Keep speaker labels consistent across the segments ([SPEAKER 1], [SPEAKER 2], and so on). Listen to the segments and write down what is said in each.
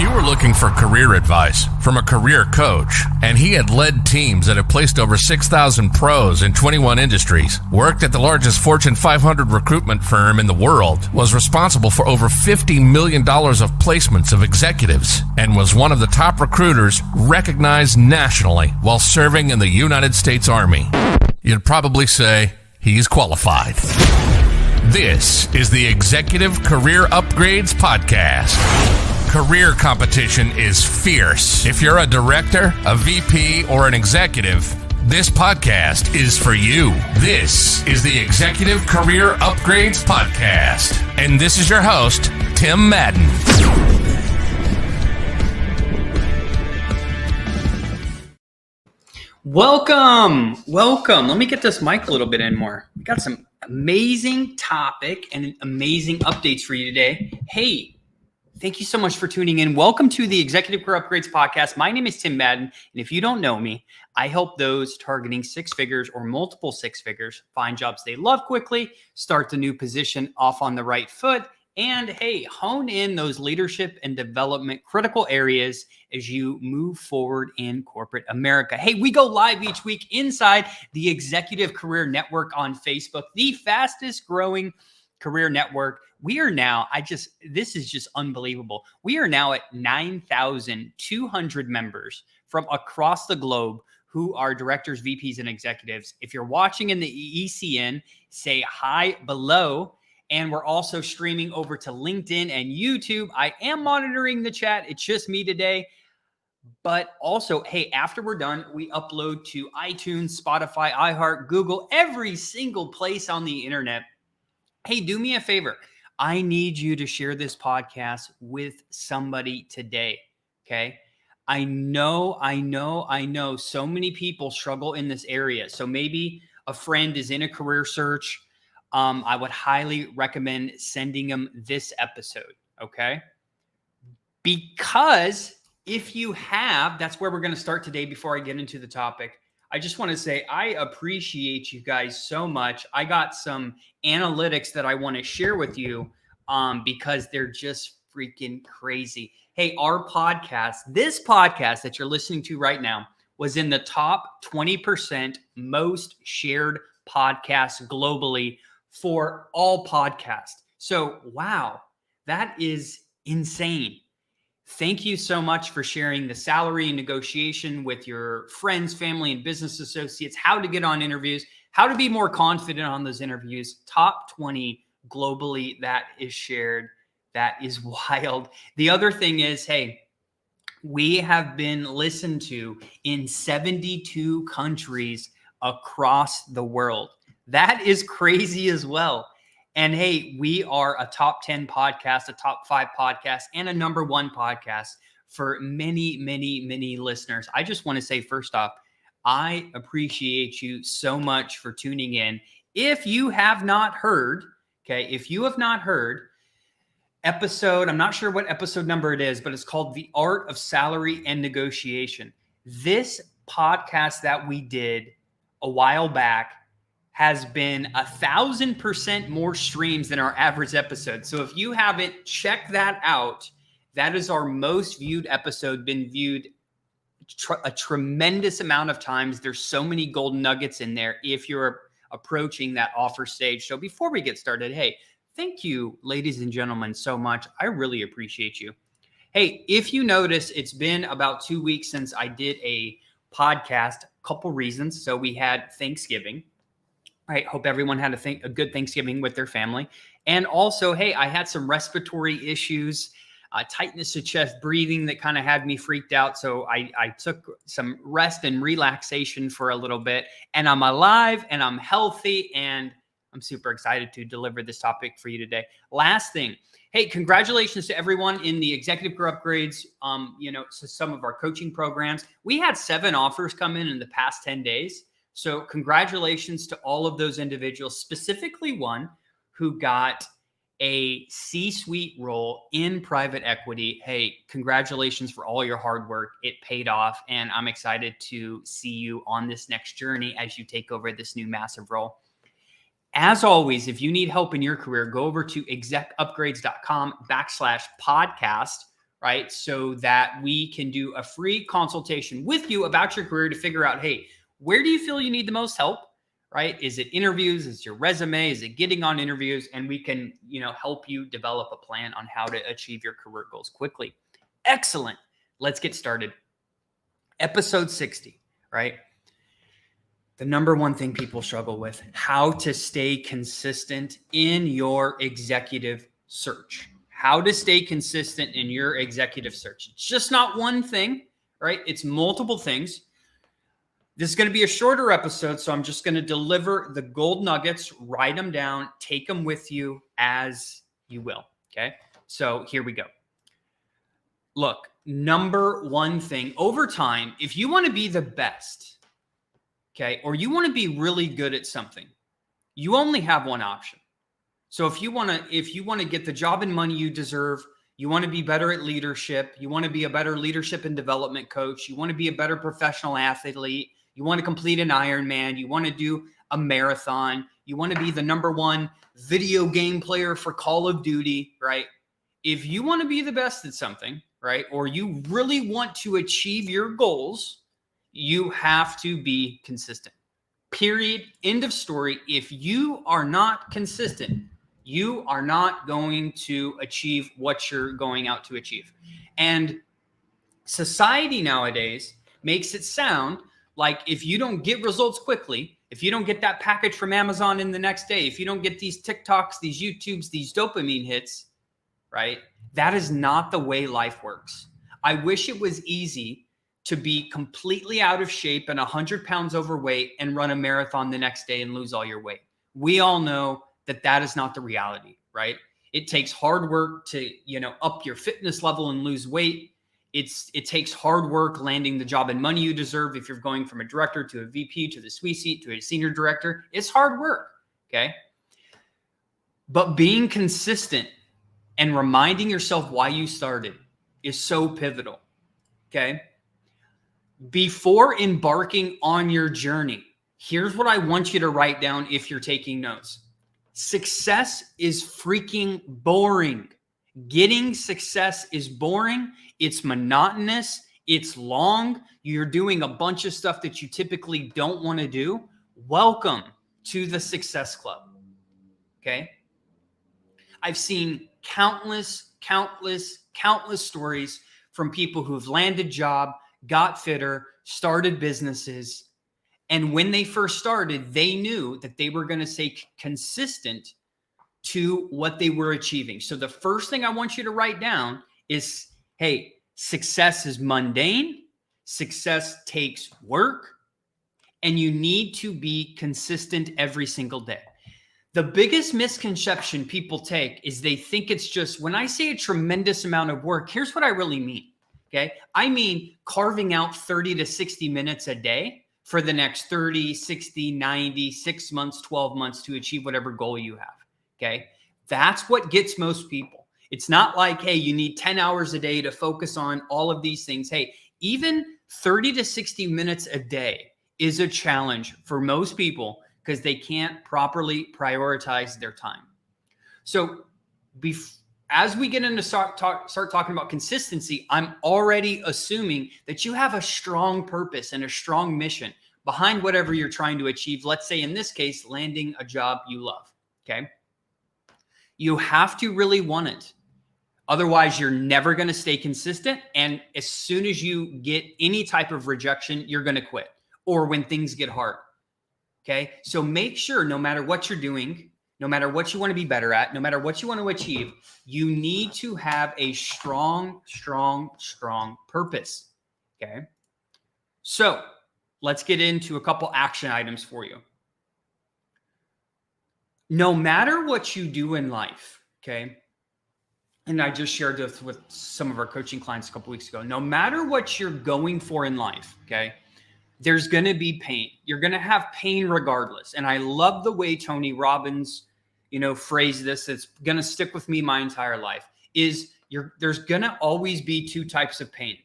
[SPEAKER 1] you were looking for career advice from a career coach, and he had led teams that have placed over 6,000 pros in 21 industries, worked at the largest Fortune 500 recruitment firm in the world, was responsible for over $50 million of placements of executives, and was one of the top recruiters recognized nationally while serving in the United States Army, you'd probably say he's qualified. This is the Executive Career Upgrades Podcast. Career competition is fierce. If you're a director, a VP, or an executive, this podcast is for you. This is the Executive Career Upgrades Podcast. And this is your host, Tim Madden.
[SPEAKER 2] Welcome. Let me get this mic a little bit in more. We got some amazing topic and amazing updates for you today. Hey, thank you so much for tuning in. Welcome to the Executive Career Upgrades Podcast. My name is Tim Madden, and if you don't know me, I help those targeting six figures or multiple six figures find jobs they love quickly, start the new position off on the right foot, and hey, hone in those leadership and development critical areas as you move forward in corporate America. Hey, we go live each week inside the Executive Career Network on Facebook, the fastest growing career network. We are now, this is just unbelievable. We are now at 9,200 members from across the globe who are directors, VPs, and executives. If you're watching in the ECN, say hi below. And we're also streaming over to LinkedIn and YouTube. I am monitoring the chat. It's just me today. But also, hey, after we're done, we upload to iTunes, Spotify, iHeart, Google, every single place on the internet. Hey, do me a favor. I need you to share this podcast with somebody today, okay? I know so many people struggle in this area. So maybe a friend is in a career search. I would highly recommend sending them this episode, okay? Because if you have, that's where we're going to start today before I get into the topic. I just want to say I appreciate you guys so much. I got some analytics that I want to share with you because they're just freaking crazy. Hey, our podcast, this podcast that you're listening to right now was in the top 20% most shared podcasts globally for all podcasts. So, wow, that is insane. Thank you so much for sharing the salary and negotiation with your friends, family, and business associates, how to get on interviews, how to be more confident on those interviews. Top 20 globally that is shared. That is wild. The other thing is, hey, we have been listened to in 72 countries across the world. That is crazy as well. And hey, we are a top 10 podcast, a top 5 podcast, and a number 1 podcast for many, many, many listeners. I just want to say, first off, I appreciate you so much for tuning in. If you have not heard, episode, I'm not sure what episode number it is, but it's called The Art of Salary and Negotiation. This podcast that we did a while back has been 1,000% more streams than our average episode. So if you haven't checked that out, that is our most viewed episode, been viewed a tremendous amount of times. There's so many golden nuggets in there if you're approaching that offer stage. So before we get started, hey, thank you, ladies and gentlemen, so much. I really appreciate you. Hey, if you notice, it's been about 2 weeks since I did a podcast, couple reasons. So we had Thanksgiving. Right. Hope everyone had a good Thanksgiving with their family. And also, hey, I had some respiratory issues, tightness of chest, breathing that kind of had me freaked out. So I took some rest and relaxation for a little bit, and I'm alive and I'm healthy, and I'm super excited to deliver this topic for you today. Last thing. Hey, congratulations to everyone in the Executive Career Upgrades, so some of our coaching programs. We had 7 offers come in the past 10 days. So congratulations to all of those individuals, specifically one who got a C-suite role in private equity. Hey, congratulations for all your hard work. It paid off, and I'm excited to see you on this next journey as you take over this new massive role. As always, if you need help in your career, go over to execupgrades.com/podcast right? So that we can do a free consultation with you about your career to figure out, hey, where do you feel you need the most help, right? Is it interviews? Is it your resume? Is it getting on interviews? And we can, help you develop a plan on how to achieve your career goals quickly. Excellent. Let's get started. Episode 60, right? The number one thing people struggle with, how to stay consistent in your executive search. How to stay consistent in your executive search. It's just not one thing, right? It's multiple things. This is going to be a shorter episode, so I'm just going to deliver the gold nuggets, write them down, take them with you as you will, okay? So here we go. Look, number one thing, over time, if you want to be the best, okay, or you want to be really good at something, you only have one option. So if you want to get the job and money you deserve, you want to be better at leadership, you want to be a better leadership and development coach, you want to be a better professional athlete, you want to complete an Ironman, you want to do a marathon, you want to be the number one video game player for Call of Duty, right? If you want to be the best at something, right, or you really want to achieve your goals, you have to be consistent. Period. End of story. If you are not consistent, you are not going to achieve what you're going out to achieve. And society nowadays makes it sound like if you don't get results quickly, if you don't get that package from Amazon in the next day, if you don't get these TikToks, these YouTubes, these dopamine hits, right? That is not the way life works. I wish it was easy to be completely out of shape and 100 pounds overweight and run a marathon the next day and lose all your weight. We all know that is not the reality, right? It takes hard work to, up your fitness level and lose weight. It takes hard work landing the job and money you deserve. If you're going from a director to a VP to the C-suite to a senior director, it's hard work, okay? But being consistent and reminding yourself why you started is so pivotal, okay? Before embarking on your journey, here's what I want you to write down if you're taking notes. Success is freaking boring. Getting success is boring. It's monotonous. It's long. You're doing a bunch of stuff that you typically don't want to do. Welcome to the Success Club. Okay? I've seen countless stories from people who've landed job, got fitter, started businesses. And when they first started, they knew that they were going to stay consistent to what they were achieving. So the first thing I want you to write down is, hey, success is mundane. Success takes work. And you need to be consistent every single day. The biggest misconception people take is they think it's just, when I say a tremendous amount of work, here's what I really mean. Okay. I mean, carving out 30 to 60 minutes a day for the next 30, 60, 90, 6 months, 12 months to achieve whatever goal you have. Okay. That's what gets most people. It's not like, hey, you need 10 hours a day to focus on all of these things. Hey, even 30 to 60 minutes a day is a challenge for most people because they can't properly prioritize their time. So as we get into start talking about consistency, I'm already assuming that you have a strong purpose and a strong mission behind whatever you're trying to achieve. Let's say in this case, landing a job you love, okay? You have to really want it. Otherwise, you're never going to stay consistent. And as soon as you get any type of rejection, you're going to quit, or when things get hard, okay? So make sure no matter what you're doing, no matter what you want to be better at, no matter what you want to achieve, you need to have a strong purpose, okay? So let's get into a couple action items for you. No matter what you do in life, okay? And I just shared this with some of our coaching clients a couple weeks ago. No matter what you're going for in life, okay? There's going to be pain. You're going to have pain regardless. And I love the way Tony Robbins, phrase this. It's going to stick with me my entire life is there's going to always be two types of pain.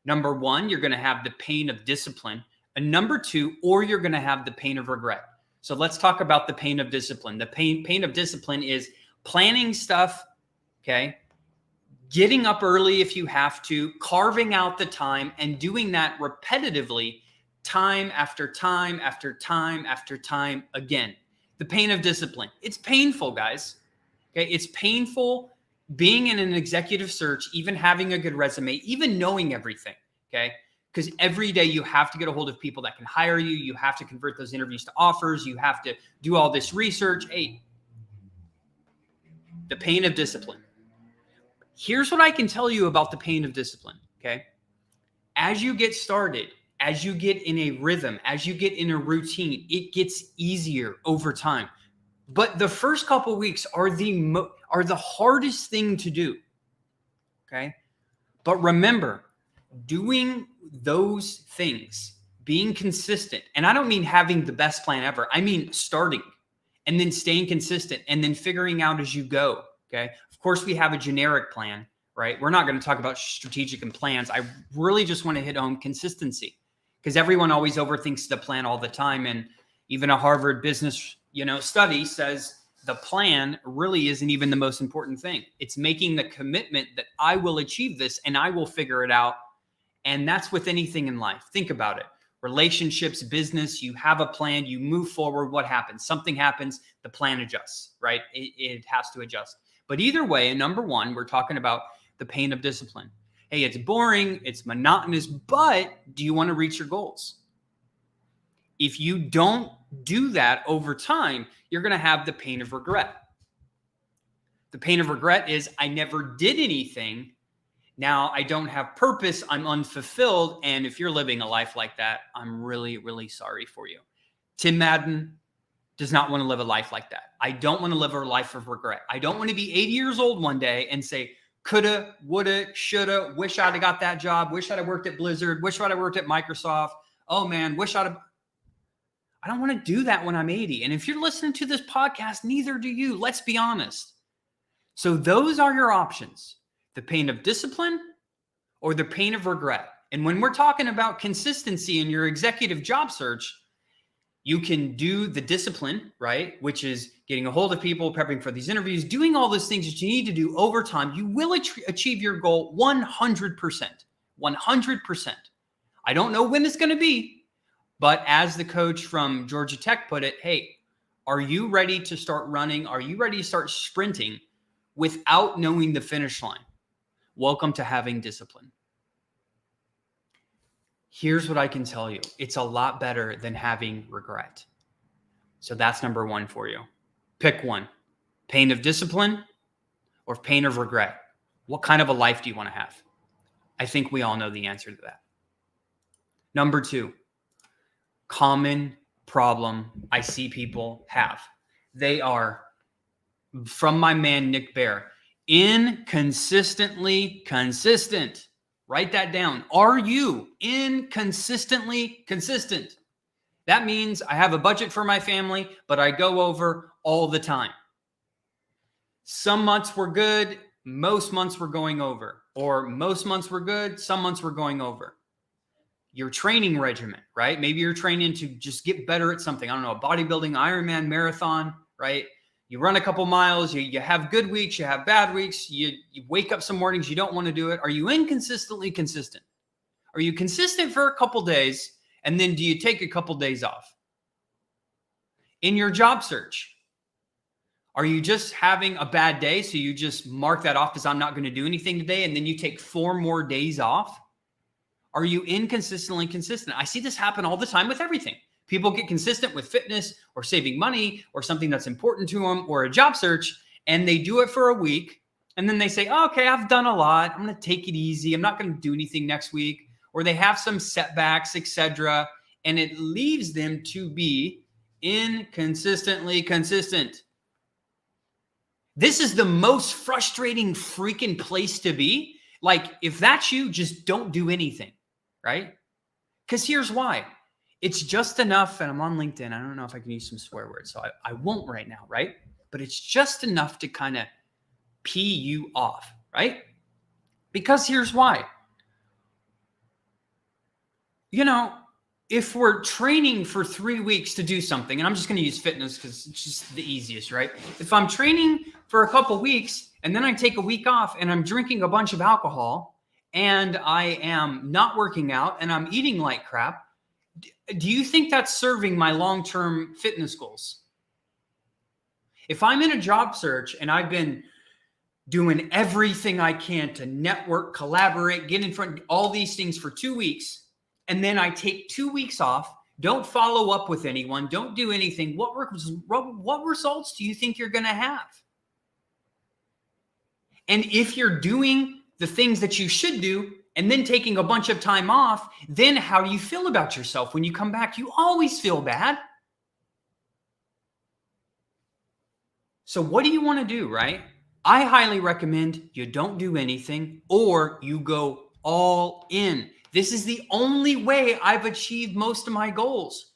[SPEAKER 2] Number one, you're going to have the pain of discipline. And number two, or you're going to have the pain of regret. So let's talk about the pain of discipline. The pain of discipline is planning stuff, okay, getting up early if you have to, carving out the time, and doing that repetitively, time after time after time after time again. The pain of discipline. It's painful, guys. Okay, it's painful being in an executive search, even having a good resume, even knowing everything. Okay, because every day you have to get a hold of people that can hire you. You have to convert those interviews to offers. You have to do all this research. Hey, the pain of discipline. Here's what I can tell you about the pain of discipline. Okay, as you get started, as you get in a rhythm, as you get in a routine, it gets easier over time. But the first couple of weeks are the hardest thing to do. Okay? But remember, doing those things, being consistent, and I don't mean having the best plan ever. I mean starting and then staying consistent and then figuring out as you go. Okay? Of course, we have a generic plan, right? We're not going to talk about strategic and plans. I really just want to hit home consistency, because everyone always overthinks the plan all the time. And even a Harvard business, study says the plan really isn't even the most important thing. It's making the commitment that I will achieve this and I will figure it out. And that's with anything in life. Think about it. Relationships, business, you have a plan, you move forward. What happens? Something happens, the plan adjusts, right? It has to adjust. But either way, number one, we're talking about the pain of discipline. Hey, it's boring, it's monotonous, but do you want to reach your goals? If you don't do that over time, you're going to have the pain of regret. The pain of regret is I never did anything. Now I don't have purpose. I'm unfulfilled. And if you're living a life like that, I'm really, really sorry for you. Tim Madden does not want to live a life like that. I don't want to live a life of regret. I don't want to be 80 years old one day and say, coulda, woulda, shoulda, wish I'd have got that job, wish I'd have worked at Blizzard, wish I'd have worked at Microsoft. Oh man, wish I'd have. I don't want to do that when I'm 80. And if you're listening to this podcast, neither do you. Let's be honest. So those are your options: the pain of discipline or the pain of regret. And when we're talking about consistency in your executive job search, you can do the discipline, right? Which is getting a hold of people, prepping for these interviews, doing all those things that you need to do over time. You will achieve your goal 100%. 100%. I don't know when it's going to be, but as the coach from Georgia Tech put it, hey, are you ready to start running? Are you ready to start sprinting without knowing the finish line? Welcome to having discipline. Here's what I can tell you. It's a lot better than having regret. So that's number one for you. Pick one: pain of discipline or pain of regret. What kind of a life do you want to have? I think we all know the answer to that. Number two, common problem I see people have. They are, from my man Nick Bare, inconsistently consistent. Write that down. Are you inconsistently consistent? That means I have a budget for my family, but I go over all the time. Some months were good, most months were going over. Or most months were good, some months were going over. Your training regimen, right? Maybe you're training to just get better at something. I don't know, a bodybuilding, Ironman, marathon, right? You run a couple miles, you have good weeks, you have bad weeks, you wake up some mornings, you don't want to do it. Are you inconsistently consistent? Are you consistent for a couple days, and then do you take a couple days off? In your job search, are you just having a bad day, so you just mark that off as I'm not going to do anything today, and then you take 4 more days off? Are you inconsistently consistent? I see this happen all the time with everything. People get consistent with fitness or saving money or something that's important to them or a job search, and they do it for a week. And then they say, oh, okay, I've done a lot. I'm going to take it easy. I'm not going to do anything next week. Or they have some setbacks, etc. And it leaves them to be inconsistently consistent. This is the most frustrating freaking place to be. Like, if that's you, just don't do anything, right? Because here's why. It's just enough, and I'm on LinkedIn. I don't know if I can use some swear words, so I won't right now, right? But it's just enough to kind of pee you off, right? Because here's why. if we're training for 3 weeks to do something, and I'm just going to use fitness because it's just the easiest, right? If I'm training for a couple weeks and then I take a week off and I'm drinking a bunch of alcohol and I am not working out and I'm eating like crap, do you think that's serving my long-term fitness goals? If I'm in a job search and I've been doing everything I can to network, collaborate, get in front of all these things for 2 weeks, and then I take 2 weeks off, don't follow up with anyone, don't do anything, what results do you think you're going to have? And if you're doing the things that you should do and then taking a bunch of time off, then how do you feel about yourself when you come back? You always feel bad. So what do you want to do, right? I highly recommend you don't do anything or you go all in. This is the only way I've achieved most of my goals,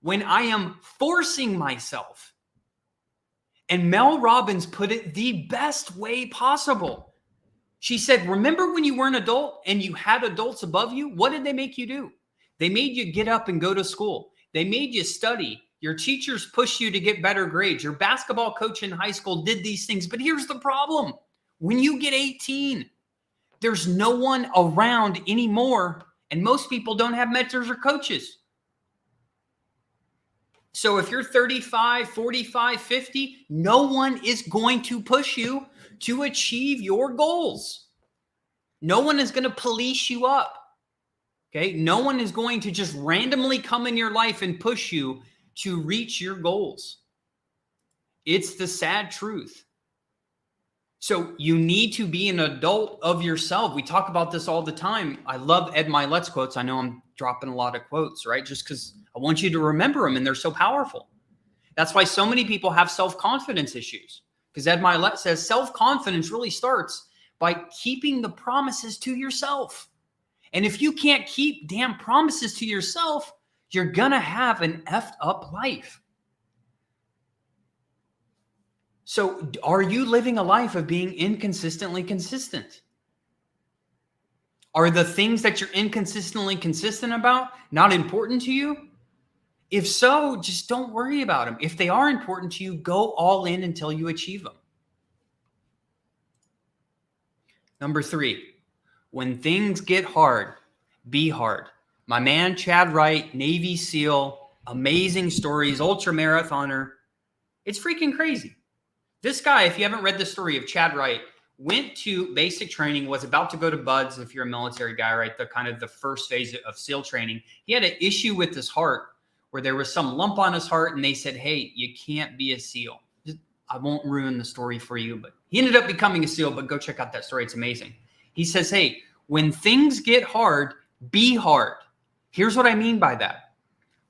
[SPEAKER 2] when I am forcing myself. And Mel Robbins put it the best way possible. She said, remember when you were an adult and you had adults above you? What did they make you do? They made you get up and go to school. They made you study. Your teachers pushed you to get better grades. Your basketball coach in high school did these things. But here's the problem. When you get 18, there's no one around anymore. And most people don't have mentors or coaches. So if you're 35, 45, 50, no one is going to push you to achieve your goals. No one is going to police you up. Okay? No one is going to just randomly come in your life and push you to reach your goals. It's the sad truth. So you need to be an adult of yourself. We talk about this all the time. I love Ed Milet's quotes. I know I'm dropping a lot of quotes, right? Just because I want you to remember them and they're so powerful. That's why so many people have self-confidence issues, because Ed Milet says self-confidence really starts by keeping the promises to yourself. And if you can't keep damn promises to yourself, you're going to have an effed up life. So are you living a life of being inconsistently consistent? Are the things that you're inconsistently consistent about not important to you? If so, just don't worry about them. If they are important to you, go all in until you achieve them. Number 3, when things get hard, be hard. My man, Chad Wright, Navy SEAL, amazing stories, ultra marathoner. It's freaking crazy. This guy, if you haven't read the story of Chad Wright, went to basic training, was about to go to BUD/S, if you're a military guy, right? The kind of the first phase of SEAL training. He had an issue with his heart where there was some lump on his heart and they said, hey, you can't be a SEAL. I won't ruin the story for you, but he ended up becoming a SEAL, but go check out that story. It's amazing. He says, hey, when things get hard, be hard. Here's what I mean by that.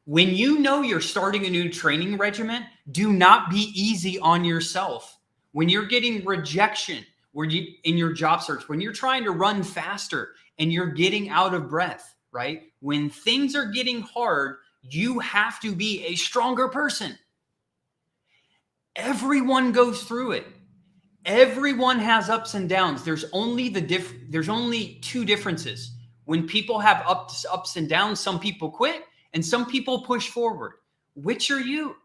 [SPEAKER 2] When you know you're starting a new training regimen, do not be easy on yourself. When you're getting rejection, in your job search, when you're trying to run faster and you're getting out of breath, right? When things are getting hard, you have to be a stronger person. Everyone goes through it. Everyone has ups and downs. There's only two differences. When people have ups and downs, some people quit and some people push forward. Which are you?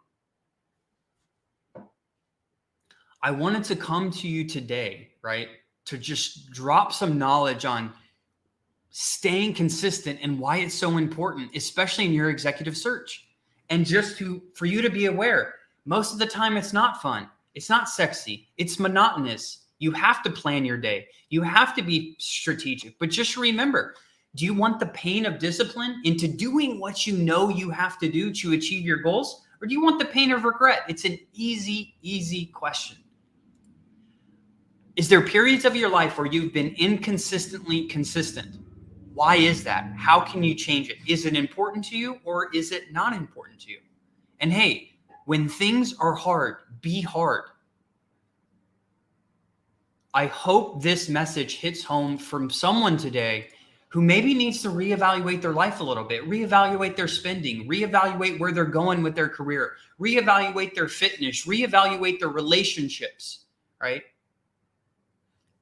[SPEAKER 2] I wanted to come to you today, right, to just drop some knowledge on staying consistent and why it's so important, especially in your executive search. And just for you to be aware, most of the time it's not fun. It's not sexy. It's monotonous. You have to plan your day. You have to be strategic. But just remember, do you want the pain of discipline into doing what you know you have to do to achieve your goals? Or do you want the pain of regret? It's an easy question. Is there periods of your life where you've been inconsistently consistent? Why is that? How can you change it? Is it important to you or is it not important to you? And hey, when things are hard, be hard. I hope this message hits home from someone today who maybe needs to reevaluate their life a little bit, reevaluate their spending, reevaluate where they're going with their career, reevaluate their fitness, reevaluate their relationships, right?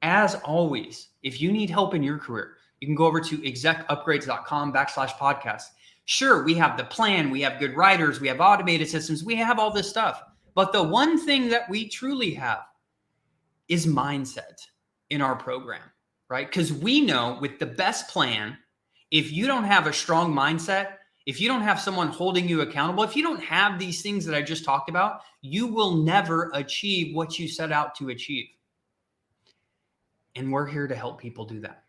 [SPEAKER 2] As always, if you need help in your career, you can go over to execupgrades.com/podcast. Sure, we have the plan, we have good writers, we have automated systems, we have all this stuff. But the one thing that we truly have is mindset in our program, right? Because we know with the best plan, if you don't have a strong mindset, if you don't have someone holding you accountable, if you don't have these things that I just talked about, you will never achieve what you set out to achieve. And we're here to help people do that.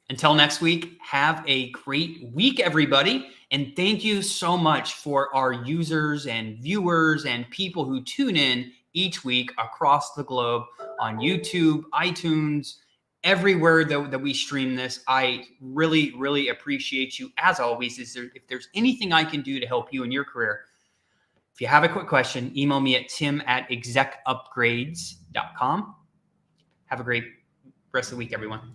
[SPEAKER 2] Until next week, have a great week, everybody. And thank you so much for our users and viewers and people who tune in each week across the globe on YouTube, iTunes, everywhere that we stream this. I really, really appreciate you. As always, if there's anything I can do to help you in your career, if you have a quick question, email me at tim@execupgrades.com. Have a great rest of the week, everyone.